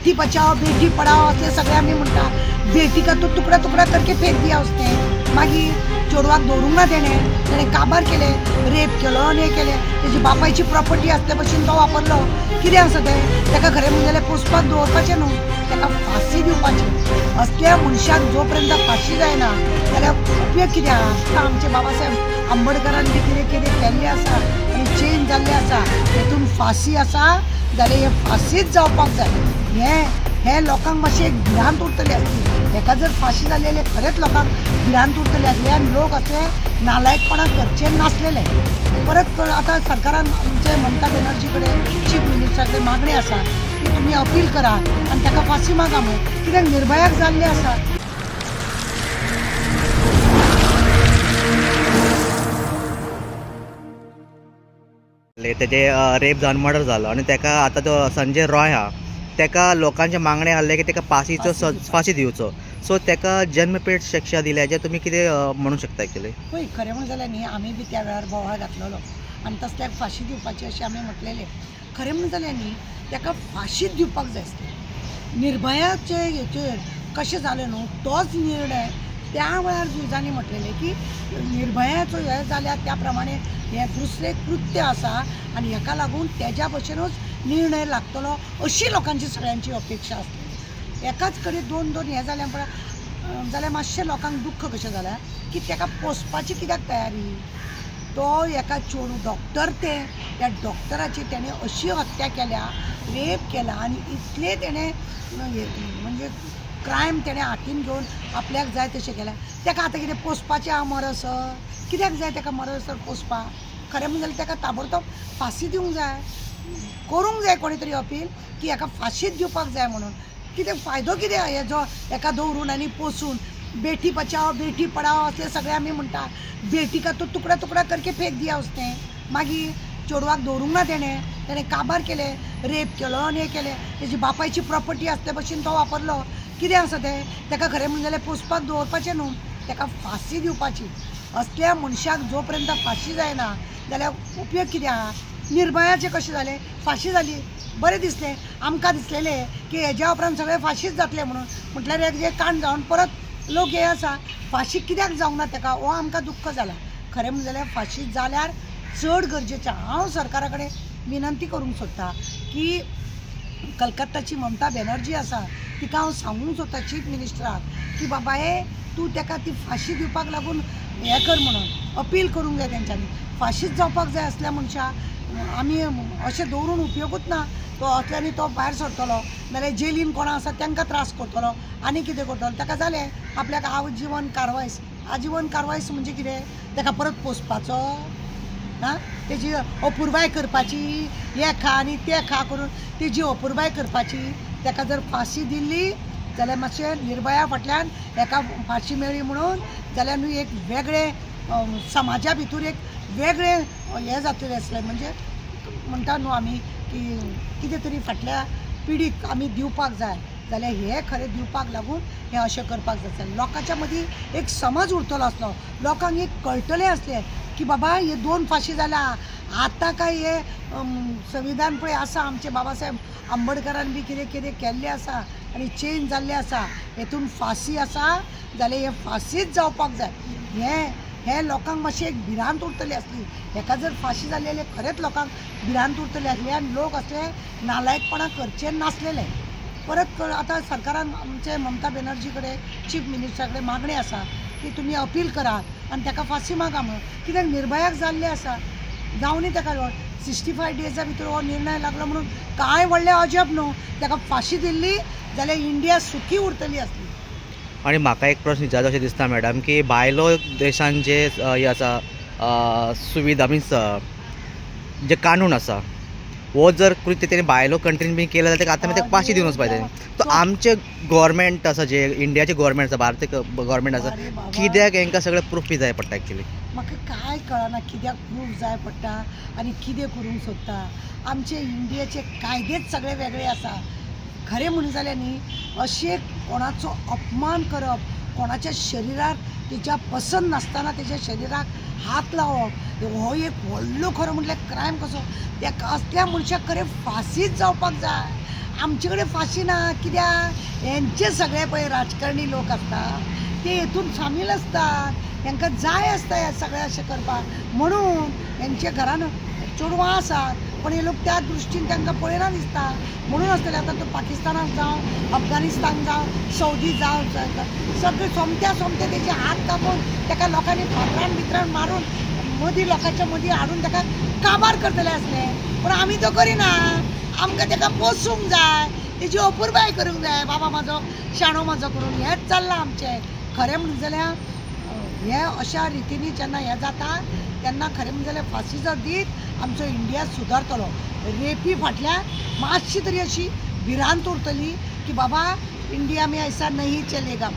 बेटी बचाओ बेटी पढ़ाओ असले सगळे आम्ही म्हणटा। बेटी का तो तुकडा तुकडा करके फेक दिया उसने। मागीर चेडवाक दवरूंक ना तेणे काबार केले, रेप केलो आनी हे केले। तेजी बापायची प्रॉपर्टी आसले भशेन तो वापरलो। कितें आसा तें? तेका खरें म्हणजे जाल्यार पोसपाक दवरपाचें न्हू, तेका फाशी दिवपाची। असल्या मनशाक जो पर्यंत फाशी जायना जाल्यार उपयोग कितें आहा? आमचे बाबासाहेब आंबेडकरान बी कितें कितें केल्लें आसा आनी चेंज जाल्लें आसा, हेतून फाशी आसा जाल्यार हे फाशीच जावपाक जाय। हे लोकांक मातशें एक भिरांत उरतली आसली। हेका जर फाशी जाल्लेले खरेंच लोकांक भिरांत उरतली आसली आनी लोक अशे नालायकपणा करचे नासलेले। परत आतां सरकारान आमचे ममता बॅनर्जी कडेन चीफ मिनिस्टरा कडेन मागणी आसा की तुमी अपील करा आनी ताका फाशी मागा म्हणून। कित्याक निर्भयाक जाल्लें आसा। तेजे रेप जावन मर्डर जालो आनी तेका आतां तो संजय रॉय हा, तेका लोकांचे मागणे आसले की तेका फाशी दिवचो। सो तेका जन्मपेट शिक्षा दिल्याचे तुमी कितें म्हणू शकता एक्चुअली? पळय, खरें म्हणून जाल्यार न्ही आमी बी त्या वेळार बोवाळ घातलेलो आनी तसल्याक फाशी दिवपाची अशें आमी म्हटलेलें। खरें म्हणून जाल्यार न्ही तेका फाशीच दिवपाक जाय आसली। निर्भयाचे हेचेर कशें जालें न्हू, तोच निर्णय त्या वेळार जुजांनी म्हटलेलें की निर्भयाचो हे जाल्यार त्या प्रमाणे हे दुसरें कृत्य आसा आनी हेका लागून तेज्या भशेनूच निर्णय लागतलो अशी लोकांची सगळ्यांची अपेक्षा आसली। एकाच कडेन दोन दोन हे जाल्या जाल्यार मातशें लोकांक दुख्ख कशें जाल्यार की तेका पोसपाची कित्याक तयारी? तो एका चेडू डॉक्टर त्या डॉक्टराची तेणें अशी हत्या केल्या, रेप केला आनी इतले तेणें म्हणजे क्रायम तेणें हातीन घेवन आपल्याक जाय तशें केल्या। तेका आतां कितें पोसपाचें आहा मरसर? कित्याक जाय तेका मरसर पोसपाक? खरें म्हणजे जाल्यार तेका ताबडतोब फाशी दिवंक जाय, करूंक जाय कोणी तरी अपील की हेका फाशीच दिवपाक जाय म्हणून। कितें फायदो कितें हेजो हेका दवरून आनी पोसून? बेटी बचाओ बेटी पढ़ाओ असले सगळे आमी म्हणटा। बेटी का तो तुकडा तुकडा करके फेक दिया उसने। मागीर चेडवाक दवरूंक ना तेणे काबार केले, रेप केलो आनी हे केले। तेजी बापायची प्रॉपर्टी आसले भशेन तो वापरलो। कितें आसा तें? तेका खरें म्हणजे जाल्यार पोसपाक दवरपाचें न्हू, तेका फाशी दिवपाची। असल्या मनशाक जो पर्यंत फाशी जायना जाल्यार उपयोग कितें आहा? निर्भयाचें कशें जालें? फाशी जाली, बरें दिसलें आमकां दिसलेलें की हेज्या उपरांत सगळें फाशीच जातलें म्हणून। म्हटल्यार एक कांड जावन परत लोक हे आसा फाशी कित्याक जावंक ना तेका, हो आमकां दुख्ख जाला। खरें म्हणजे जाल्यार फाशी जाल्यार चड गरजेचें। हांव सरकारा कडेन विनंती करूंक सोदतां की कलकत्ताची ममता बॅनर्जी आसा तिका हांव सांगूंक सोदता चीफ मिनिस्टराक की बाबा तूं तेका ती फाशी दिवपाक लागून हें कर म्हणून अपील करूंक जाय तेंच्यांनी। फाशीच जावपाक जाय असल्या मनशाक। आमी अशें दवरून उपयोगूच ना। तो असल्यांनी तो भायर सरतलो नाल्यार जेलीन कोणा आसा तांकां त्रास करतलो आनी कितें करतलो। ताका जालें आपल्याक आजीवन कारवायस। आजीवन कारवायस म्हणजे कितें? ताका परत पोसपाचो, हां, तेजी अपुरबाय करपाची, हे खा आनी ते खा करून तेजी अपुरबाय करपाची। ताका जर फाशी दिल्ली जाल्यार मातशें निर्भया फाटल्यान हेका फाशी मेळ्ळी म्हणून जाल्यार न्हू एक वेगळें समाजा भितर एक वेगळें हें जातलें आसलें। म्हणजे म्हणटा न्हू आमी की कितें तरी फाटल्या पिडीक आमी दिवपाक जाय जाल्यार हे खरें दिवपाक लागून हें अशें करपाक जाय। लोकांच्या मदीं एक समज उरतलो आसलो, लोकांक एक कळटलें आसलें की बाबा हे दोन फाशी जाल्या। आतां काय हे संविधान पळय आसा आमचे बाबासाहेब आंबेडकरान बी कितें कितें केल्लें आसा आनी चेंज जाल्लें आसा, हेतून फाशी आसा जाल्यार हे फाशीच जावपाक जाय। हे लोकांक मातशें एक भिरांत उरतली आसली। हेका जर फाशी जाल्लेले खरेंच लोकांक भिरांत उरतली आसली आनी लोक अशे नालायकपणा करचे नासलेले। परत आतां सरकारान आमचे ममता बॅनर्जी कडेन चीफ मिनिस्टरा कडेन मागणी आसा की तुमी अपील करात आनी ताका फाशी मागा म्हणून। कित्याक निर्भयाक जाल्लें आसा, जावनी ताका 65 डेजा भितर हो निर्णय लागलो म्हणून कांय व्हडलें अजब न्हू। ताका फाशी दिल्ली जाल्यार इंडिया सुखी उरतली आसली। आणि म्हाका एक प्रश्न विचारचो अशें दिसता मॅडम की भायलो देशांत जे हे आसा सुविधा मिन्स जे कानून आसा वो जर कृत्य तेणी भायलो कंट्रीन बी केलं जाल्यार आतां तेका फाशी दिवनच पाहिजे। तो आमचे गव्हर्मेंट आसा जे इंडियाचे गव्हर्मेंट आसा, भारतीय गव्हर्मेंट आसा, कित्याक हेंकां सगळें प्रूफ बी जाय पडटा एक्चुअली? म्हाका कांय कळना कित्याक प्रूफ जाय पडटा आनी कितें करूंक सोदता। आमचे इंडियेचे कायदेच सगळे वेगळे आसा। खरें म्हणून जाल्यार न्ही अशें कोणाचो अपमान करप, कोणाच्या शरिराक तिच्या पसंत नासतना तेच्या शरिराक हात लावप हो एक व्हडलो खरो म्हटल्यार क्रायम कसो। त्या असल्या मनशाक खरें फाशीच जावपाक जाय आमचे कडेन फाशी ना कित्याक हेंचे सगळे पळय राजकारणी लोक असतात ते हेतून सामील असतात तांकां जाय आसता हें सगळें अशें करपाक म्हणून हेंचे घरान चेडवां आसात पण हे लोक त्या दृश्टीन तांकां पळयना दिसता म्हणून आसतलें आतां तो पाकिस्तानाक जावं अफगानिस्तान जावं सौदी जावं सगळे सोमते तेजे हात कापून ताका लोकांनी फातरान बितरान मारून मदीं लोकांच्या मदीं हाडून ताका काबार करतले आसले पूण आमी तो करिना आमकां ताका पोसूंक जाय तेजी अपुरबाय करूंक जाय बाबा म्हाजो शाणो म्हाजो करून हेंच चल्लां आमचें खरें म्हणून जाल्यार हे अशा रितीनी जेन्ना हें जाता तेन्ना खरें म्हणजे जाल्यार फाशीचो दीत आमचो इंडिया सुदारतलो रेपी फाटल्यान मातशी तरी अशी भिरांत उरतली की बाबा इंडिया में ऐसा नहीं चलेगा.